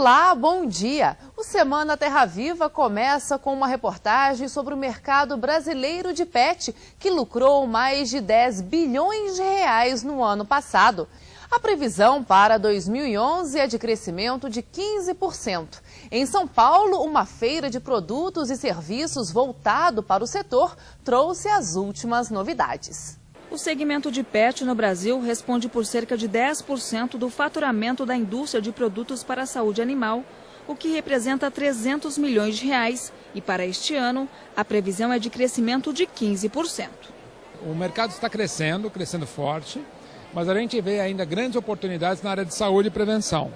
Olá, bom dia! O Semana Terra Viva começa com uma reportagem sobre o mercado brasileiro de pet, que lucrou mais de 10 bilhões de reais no ano passado. A previsão para 2011 é de crescimento de 15%. Em São Paulo, uma feira de produtos e serviços voltado para o setor trouxe as últimas novidades. O segmento de pet no Brasil responde por cerca de 10% do faturamento da indústria de produtos para a saúde animal, o que representa 300 milhões de reais. E para este ano, a previsão é de crescimento de 15%. O mercado está crescendo forte, mas a gente vê ainda grandes oportunidades na área de saúde e prevenção.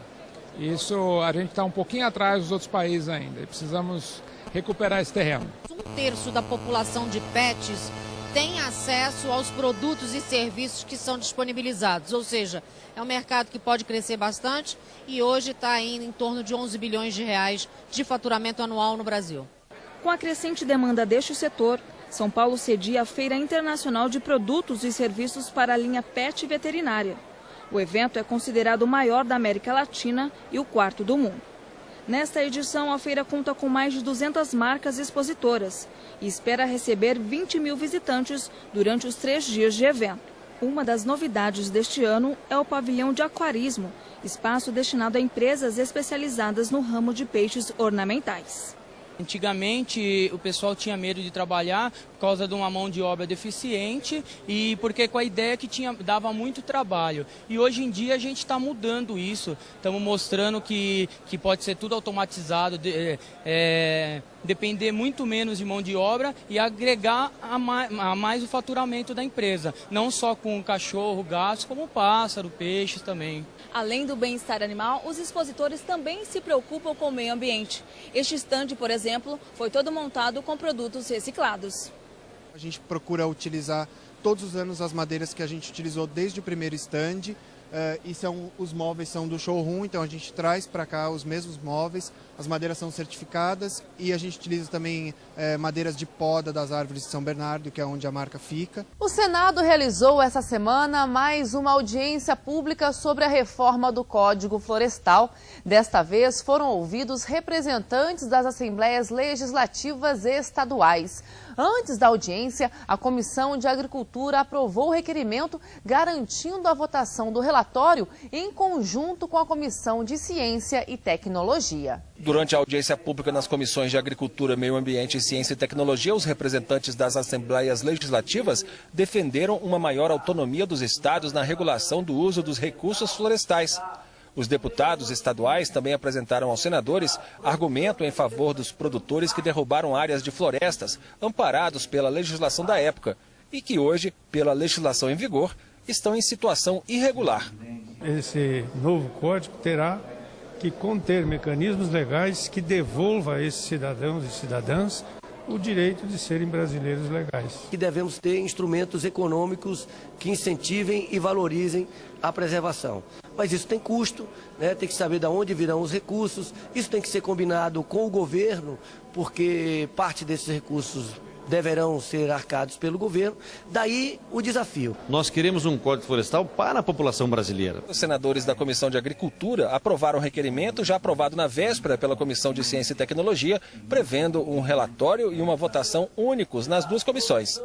Isso a gente está um pouquinho atrás dos outros países ainda e precisamos recuperar esse terreno. 1/3 da população de pets tem acesso aos produtos e serviços que são disponibilizados, ou seja, é um mercado que pode crescer bastante e hoje está ainda em torno de 11 bilhões de reais de faturamento anual no Brasil. Com a crescente demanda deste setor, São Paulo cedia a Feira Internacional de Produtos e Serviços para a linha pet veterinária. O evento é considerado o maior da América Latina e o 4º do mundo. Nesta edição, a feira conta com mais de 200 marcas expositoras e espera receber 20 mil visitantes durante os 3 dias de evento. Uma das novidades deste ano é o pavilhão de aquarismo, espaço destinado a empresas especializadas no ramo de peixes ornamentais. Antigamente o pessoal tinha medo de trabalhar por causa de uma mão de obra deficiente e porque com a ideia que dava muito trabalho. E hoje em dia a gente está mudando isso, estamos mostrando que pode ser tudo automatizado, depender muito menos de mão de obra e agregar a mais o faturamento da empresa, não só com cachorro, gatos, como pássaro, peixes também. Além do bem-estar animal, os expositores também se preocupam com o meio ambiente. Este estande, por exemplo, foi todo montado com produtos reciclados. A gente procura utilizar todos os anos as madeiras que a gente utilizou desde o primeiro estande. E os móveis são do showroom, então a gente traz para cá os mesmos móveis, as madeiras são certificadas e a gente utiliza também madeiras de poda das árvores de São Bernardo, que é onde a marca fica. O Senado realizou essa semana mais uma audiência pública sobre a reforma do Código Florestal. Desta vez foram ouvidos representantes das Assembleias Legislativas Estaduais. Antes da audiência, a Comissão de Agricultura aprovou o requerimento garantindo a votação do relatório em conjunto com a Comissão de Ciência e Tecnologia. Durante a audiência pública nas comissões de Agricultura, Meio Ambiente, Ciência e Tecnologia, os representantes das Assembleias Legislativas defenderam uma maior autonomia dos estados na regulação do uso dos recursos florestais. Os deputados estaduais também apresentaram aos senadores argumento em favor dos produtores que derrubaram áreas de florestas amparados pela legislação da época e que hoje, pela legislação em vigor, estão em situação irregular. Esse novo código terá que conter mecanismos legais que devolva a esses cidadãos e cidadãs o direito de serem brasileiros legais. Que devemos ter instrumentos econômicos que incentivem e valorizem a preservação. Mas isso tem custo, né? Tem que saber de onde virão os recursos, isso tem que ser combinado com o governo, porque parte desses recursos deverão ser arcados pelo governo, daí o desafio. Nós queremos um Código Florestal para a população brasileira. Os senadores da Comissão de Agricultura aprovaram o requerimento já aprovado na véspera pela Comissão de Ciência e Tecnologia, prevendo um relatório e uma votação únicos nas duas comissões.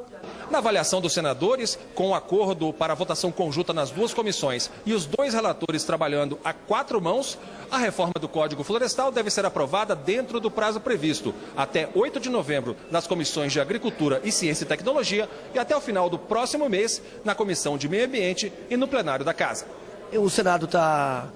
Na avaliação dos senadores, com o acordo para a votação conjunta nas duas comissões e os dois relatores trabalhando a 4 mãos, a reforma do Código Florestal deve ser aprovada dentro do prazo previsto, até 8 de novembro, nas comissões de Agricultura e Ciência e Tecnologia e até o final do próximo mês, na Comissão de Meio Ambiente e no plenário da Casa. O Senado está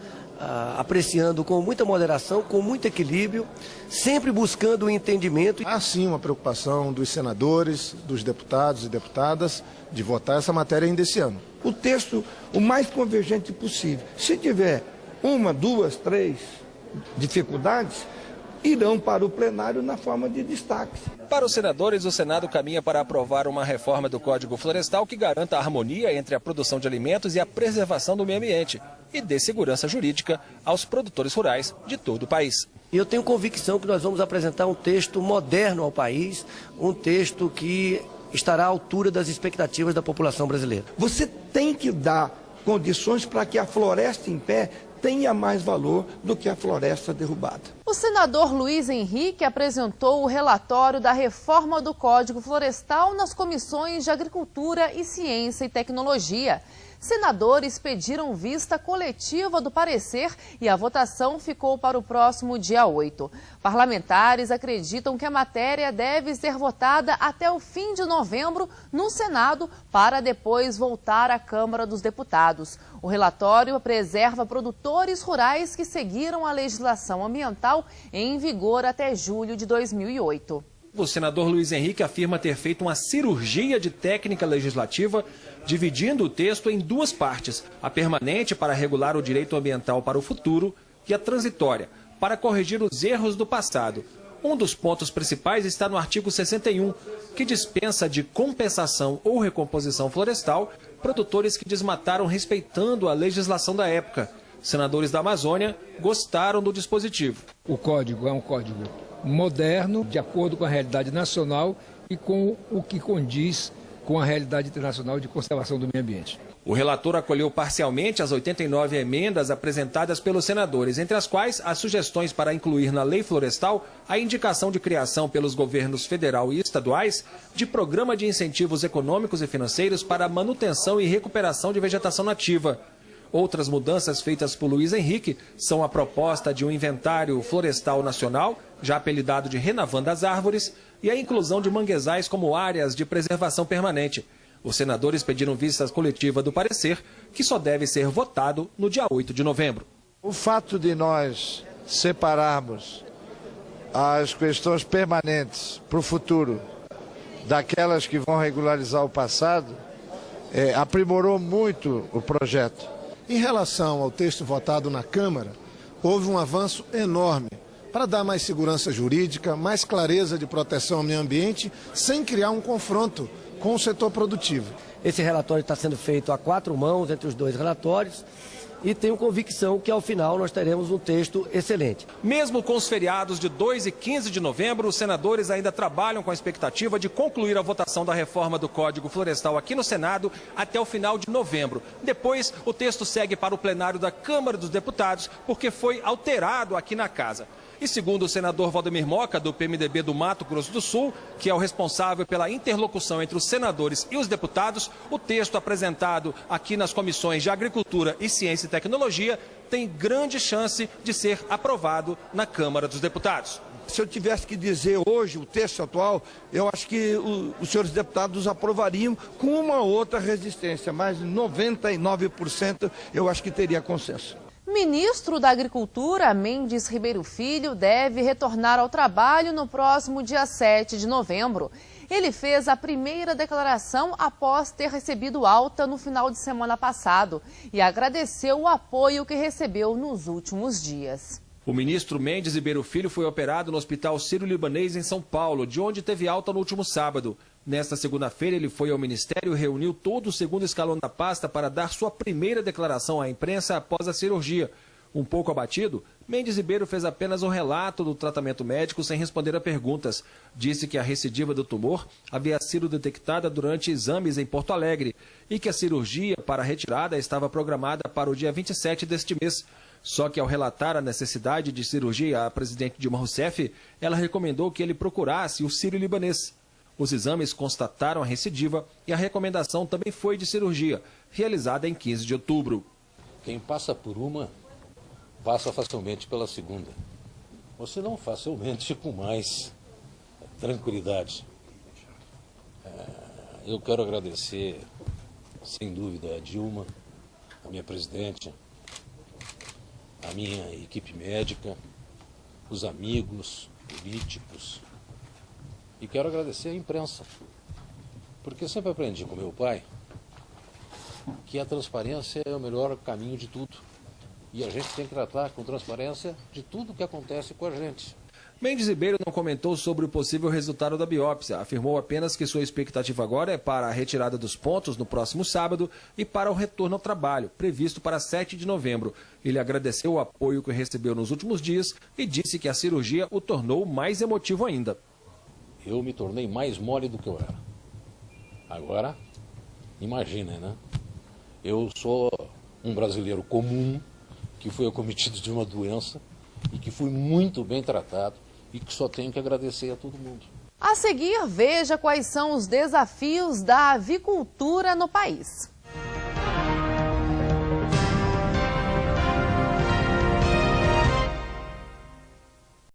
apreciando com muita moderação, com muito equilíbrio, sempre buscando o entendimento. Há sim uma preocupação dos senadores, dos deputados e deputadas de votar essa matéria ainda esse ano. O texto o mais convergente possível. Se tiver 1, 2, 3 dificuldades, irão para o plenário na forma de destaque. Para os senadores, o Senado caminha para aprovar uma reforma do Código Florestal que garanta a harmonia entre a produção de alimentos e a preservação do meio ambiente e dê segurança jurídica aos produtores rurais de todo o país. E eu tenho convicção que nós vamos apresentar um texto moderno ao país, um texto que estará à altura das expectativas da população brasileira. Você tem que dar condições para que a floresta em pé tenha mais valor do que a floresta derrubada. O senador Luiz Henrique apresentou o relatório da reforma do Código Florestal nas comissões de Agricultura e Ciência e Tecnologia. Senadores pediram vista coletiva do parecer e a votação ficou para o próximo dia 8. Parlamentares acreditam que a matéria deve ser votada até o fim de novembro no Senado para depois voltar à Câmara dos Deputados. O relatório preserva produtores rurais que seguiram a legislação ambiental em vigor até julho de 2008. O senador Luiz Henrique afirma ter feito uma cirurgia de técnica legislativa, dividindo o texto em duas partes, a permanente para regular o direito ambiental para o futuro e a transitória, para corrigir os erros do passado. Um dos pontos principais está no artigo 61, que dispensa de compensação ou recomposição florestal produtores que desmataram respeitando a legislação da época. Senadores da Amazônia gostaram do dispositivo. O código é um código moderno, de acordo com a realidade nacional e com o que condiz com a realidade internacional de conservação do meio ambiente. O relator acolheu parcialmente as 89 emendas apresentadas pelos senadores, entre as quais as sugestões para incluir na lei florestal a indicação de criação pelos governos federal e estaduais de programa de incentivos econômicos e financeiros para a manutenção e recuperação de vegetação nativa. Outras mudanças feitas por Luiz Henrique são a proposta de um inventário florestal nacional, já apelidado de Renavan das Árvores, e a inclusão de manguezais como áreas de preservação permanente. Os senadores pediram vista coletiva do parecer, que só deve ser votado no dia 8 de novembro. O fato de nós separarmos as questões permanentes para o futuro daquelas que vão regularizar o passado, aprimorou muito o projeto. Em relação ao texto votado na Câmara, houve um avanço enorme para dar mais segurança jurídica, mais clareza de proteção ao meio ambiente, sem criar um confronto com o setor produtivo. Esse relatório está sendo feito a 4 mãos entre os dois relatórios e tenho convicção que ao final nós teremos um texto excelente. Mesmo com os feriados de 2 e 15 de novembro, os senadores ainda trabalham com a expectativa de concluir a votação da reforma do Código Florestal aqui no Senado até o final de novembro. Depois, o texto segue para o plenário da Câmara dos Deputados, porque foi alterado aqui na Casa. E segundo o senador Valdemir Moca, do PMDB do Mato Grosso do Sul, que é o responsável pela interlocução entre os senadores e os deputados, o texto apresentado aqui nas comissões de Agricultura e Ciência e Tecnologia tem grande chance de ser aprovado na Câmara dos Deputados. Se eu tivesse que dizer hoje o texto atual, eu acho que os senhores deputados aprovariam com uma outra resistência, mas 99% eu acho que teria consenso. Ministro da Agricultura, Mendes Ribeiro Filho, deve retornar ao trabalho no próximo dia 7 de novembro. Ele fez a primeira declaração após ter recebido alta no final de semana passado e agradeceu o apoio que recebeu nos últimos dias. O ministro Mendes Ribeiro Filho foi operado no Hospital Sírio-Libanês em São Paulo, de onde teve alta no último sábado. Nesta segunda-feira, ele foi ao Ministério e reuniu todo o segundo escalão da pasta para dar sua primeira declaração à imprensa após a cirurgia. Um pouco abatido, Mendes Ribeiro fez apenas um relato do tratamento médico sem responder a perguntas. Disse que a recidiva do tumor havia sido detectada durante exames em Porto Alegre e que a cirurgia para a retirada estava programada para o dia 27 deste mês. Só que ao relatar a necessidade de cirurgia à presidente Dilma Rousseff, ela recomendou que ele procurasse o Sírio-Libanês. Os exames constataram a recidiva e a recomendação também foi de cirurgia, realizada em 15 de outubro. Quem passa por uma, passa facilmente pela segunda. Ou se não, facilmente com mais tranquilidade. Eu quero agradecer, sem dúvida, a Dilma, a minha presidente, a minha equipe médica, os amigos políticos. E quero agradecer à imprensa, porque eu sempre aprendi com meu pai que a transparência é o melhor caminho de tudo. E a gente tem que tratar com transparência de tudo que acontece com a gente. Mendes Ribeiro não comentou sobre o possível resultado da biópsia. Afirmou apenas que sua expectativa agora é para a retirada dos pontos no próximo sábado e para o retorno ao trabalho, previsto para 7 de novembro. Ele agradeceu o apoio que recebeu nos últimos dias e disse que a cirurgia o tornou mais emotivo ainda. Eu me tornei mais mole do que eu era. Agora, imagina, né? Eu sou um brasileiro comum que fui acometido de uma doença e que fui muito bem tratado e que só tenho que agradecer a todo mundo. A seguir, veja quais são os desafios da avicultura no país.